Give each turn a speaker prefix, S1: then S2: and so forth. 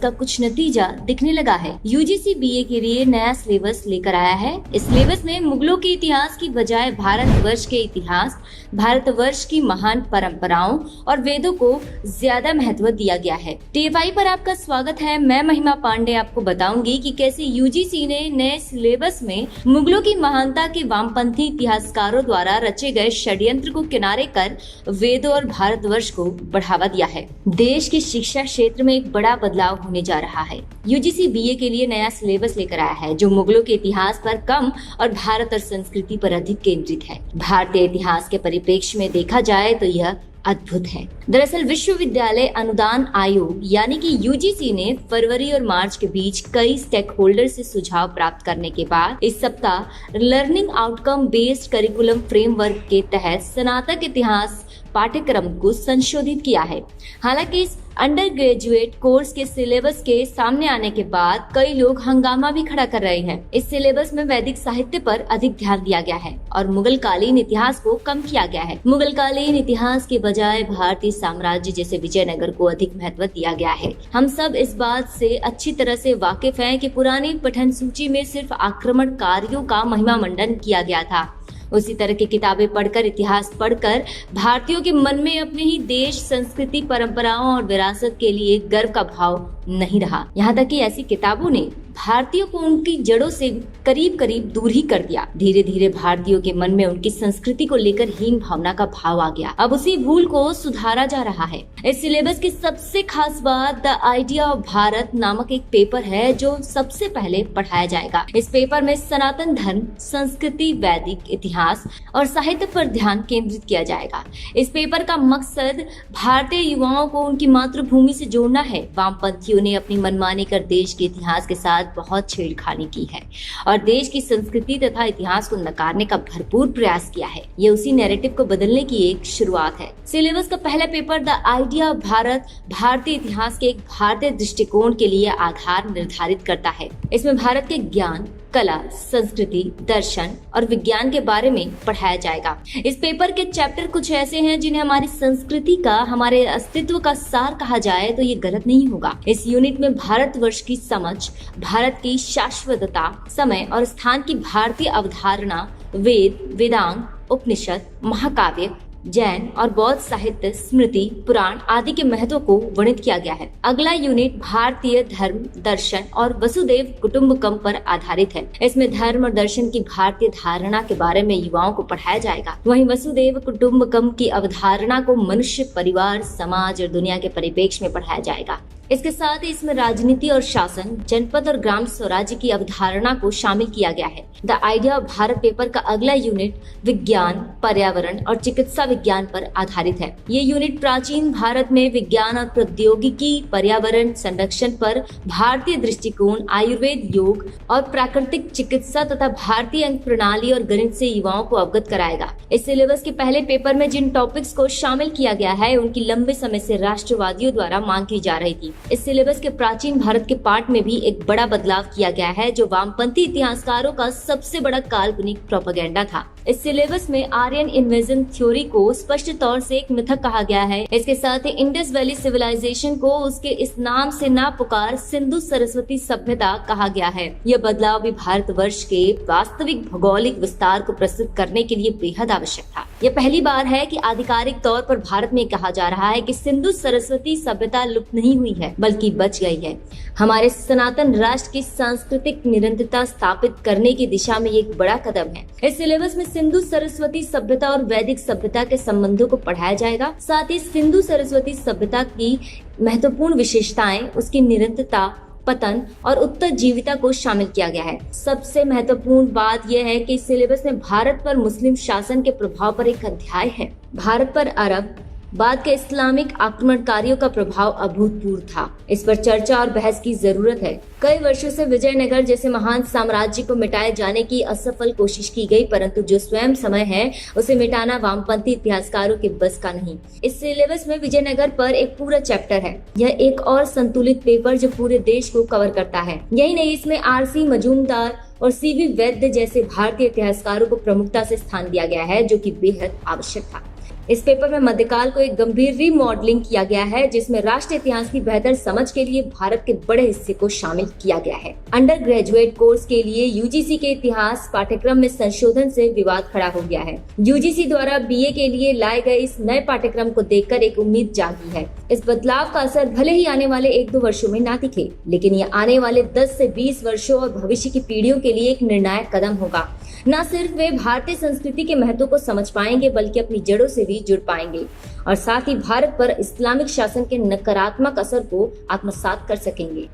S1: का कुछ नतीजा दिखने लगा है। यूजीसी बीए के लिए नया सिलेबस लेकर आया है। इस सिलेबस में मुगलों के इतिहास की बजाय भारतवर्ष के इतिहास, भारतवर्ष की महान परंपराओं और वेदों को ज्यादा महत्व दिया गया है। टीएफआई पर आपका स्वागत है। मैं महिमा पांडे आपको बताऊंगी कि कैसे यूजीसी ने नए सिलेबस में मुगलों की महानता के वामपंथी इतिहासकारों द्वारा रचे गए षड्यंत्र को किनारे कर वेदों और भारतवर्ष को बढ़ावा दिया है। देश की शिक्षा क्षेत्र में एक बड़ा बदलाव होने जा रहा है। यूजीसी बीए के लिए नया सिलेबस लेकर आया है जो मुगलों के इतिहास पर कम और भारत और संस्कृति पर अधिक केंद्रित है। भारतीय इतिहास के परिप्रेक्ष्य में देखा जाए तो यह अद्भुत है। दरअसल विश्वविद्यालय अनुदान आयोग यानी कि यूजीसी ने फरवरी और मार्च के बीच कई स्टेक होल्डर से सुझाव प्राप्त करने के बाद इस सप्ताह learning outcome based curriculum framework के तहत स्नातक इतिहास पाठ्यक्रम को संशोधित किया है। हालांकि इस अंडर ग्रेजुएट कोर्स के सिलेबस के सामने आने के बाद कई लोग हंगामा भी खड़ा कर रहे हैं। इस सिलेबस में वैदिक साहित्य पर अधिक ध्यान दिया गया है और मुगल कालीन इतिहास को कम किया गया है। मुगल कालीन इतिहास के बजाय भारतीय साम्राज्य जैसे विजयनगर को अधिक महत्व दिया गया है। हम सब इस बात से अच्छी तरह से वाकिफ हैं कि पुरानी पठन सूची में सिर्फ आक्रमणकारियों का महिमा मंडन किया गया था। उसी तरह की किताबें पढ़कर, इतिहास पढ़कर भारतीयों के मन में अपने ही देश, संस्कृति, परंपराओं और विरासत के लिए गर्व का भाव नहीं रहा। यहाँ तक कि ऐसी किताबों ने भारतीयों को उनकी जड़ों से करीब करीब दूर ही कर दिया। धीरे धीरे भारतीयों के मन में उनकी संस्कृति को लेकर हीन भावना का भाव आ गया। अब उसी भूल को सुधारा जा रहा है। इस सिलेबस की सबसे खास बात द आइडिया ऑफ भारत नामक एक पेपर है जो सबसे पहले पढ़ाया जाएगा। इस पेपर में सनातन धर्म, संस्कृति, वैदिक इतिहास और साहित्य पर ध्यान केंद्रित किया जाएगा। इस पेपर का मकसद भारतीय युवाओं को उनकी मातृभूमि से जोड़ना है। वामपंथियों ने अपनी मनमानी कर देश के इतिहास के साथ बहुत छेड़खानी की है और देश की संस्कृति तथा इतिहास को नकारने का भरपूर प्रयास किया है। ये उसी नैरेटिव को बदलने की एक शुरुआत है। सिलेबस का पहला paper the idea of Bharat भारतीय इतिहास के एक भारतीय दृष्टिकोण के लिए आधार निर्धारित करता है। इसमें भारत के ज्ञान, कला, संस्कृति, दर्शन और विज्ञान के बारे में पढ़ाया जाएगा। इस पेपर के चैप्टर कुछ ऐसे हैं जिन्हें हमारी संस्कृति का, हमारे अस्तित्व का सार कहा जाए तो ये गलत नहीं होगा। इस यूनिट में भारतवर्ष की समझ, भारत की शाश्वतता, समय और स्थान की भारतीय अवधारणा, वेद, वेदांग, उपनिषद, महाकाव्य, जैन और बौद्ध साहित्य, स्मृति, पुराण आदि के महत्व को वर्णित किया गया है। अगला यूनिट भारतीय धर्म, दर्शन और वसुदेव कुटुम्बकम पर आधारित है। इसमें धर्म और दर्शन की भारतीय धारणा के बारे में युवाओं को पढ़ाया जाएगा। वहीं वसुदेव कुटुम्बकम की अवधारणा को मनुष्य, परिवार, समाज और दुनिया के परिप्रेक्ष्य में पढ़ाया जाएगा। इसके साथ ही इसमें राजनीति और शासन, जनपद और ग्राम स्वराज्य की अवधारणा को शामिल किया गया है। The idea of Bharat paper का अगला यूनिट विज्ञान, पर्यावरण और चिकित्सा विज्ञान पर आधारित है। ये यूनिट प्राचीन भारत में विज्ञान और प्रौद्योगिकी, पर्यावरण संरक्षण पर भारतीय दृष्टिकोण, आयुर्वेद, योग और प्राकृतिक चिकित्सा तथा भारतीय अंक प्रणाली और गणित से युवाओं को अवगत कराएगा। इस सिलेबस के पहले पेपर में जिन टॉपिक्स को शामिल किया गया है उनकी लंबे समय से राष्ट्रवादियों द्वारा मांग की जा रही थी। इस सिलेबस के प्राचीन भारत के पार्ट में भी एक बड़ा बदलाव किया गया है जो वामपंथी इतिहासकारों का सबसे बड़ा काल्पनिक प्रोपेगेंडा था। इस सिलेबस में आर्यन इन्वेजन थ्योरी को स्पष्ट तौर से एक मिथक कहा गया है। इसके साथ ही इंडस वैली सिविलाइजेशन को उसके इस नाम से ना पुकार सिंधु सरस्वती सभ्यता कहा गया है। यह बदलाव भी भारतवर्ष के वास्तविक भौगोलिक विस्तार को प्रस्तुत करने के लिए बेहद आवश्यक था। यह पहली बार है कि आधिकारिक तौर पर भारत में कहा जा रहा है कि सिंधु सरस्वती सभ्यता लुप्त नहीं हुई है बल्कि बच गई है। हमारे सनातन राष्ट्र की सांस्कृतिक निरंतरता स्थापित करने की दिशा में एक बड़ा कदम है। इस सिलेबस में सिंधु सरस्वती सभ्यता और वैदिक सभ्यता के संबंधों को पढ़ाया जाएगा। साथ ही सिंधु सरस्वती सभ्यता की महत्वपूर्ण विशेषताएं, उसकी निरंतरता, पतन और उत्तरजीविता को शामिल किया गया है। सबसे महत्वपूर्ण बात यह है कि इस सिलेबस में भारत पर मुस्लिम शासन के प्रभाव पर एक अध्याय है। भारत पर अरब बाद के इस्लामिक आक्रमणकारियों का प्रभाव अभूतपूर्व था। इस पर चर्चा और बहस की जरूरत है। कई वर्षों से विजयनगर जैसे महान साम्राज्य को मिटाए जाने की असफल कोशिश की गई, परंतु जो स्वयं समय है उसे मिटाना वामपंथी इतिहासकारों के बस का नहीं। इस सिलेबस में विजयनगर पर एक पूरा चैप्टर है। यह एक और संतुलित पेपर जो पूरे देश को कवर करता है। यही नहीं, इसमें आरसी मजूमदार और सीवी वैद्य जैसे भारतीय इतिहासकारों को प्रमुखता से स्थान दिया गया है जो कि बेहद आवश्यक था। इस पेपर में मध्यकाल को एक गंभीर रीमॉडलिंग किया गया है, जिसमें राष्ट्रीय इतिहास की बेहतर समझ के लिए भारत के बड़े हिस्से को शामिल किया गया है। अंडर ग्रेजुएट कोर्स के लिए यूजीसी के इतिहास पाठ्यक्रम में संशोधन से विवाद खड़ा हो गया है। यूजीसी द्वारा बीए के लिए लाए गए इस नए पाठ्यक्रम को देखकर एक उम्मीद जागी है। इस बदलाव का असर भले ही आने वाले 1-2 वर्षों में ना दिखे, लेकिन ये आने वाले 10 से 20 वर्षों और भविष्य की पीढ़ियों के लिए एक निर्णायक कदम होगा। न सिर्फ वे भारतीय संस्कृति के महत्व को समझ पाएंगे, बल्कि अपनी जड़ों से भी जुड़ पाएंगे और साथ ही भारत पर इस्लामिक शासन के नकारात्मक असर को आत्मसात कर सकेंगे।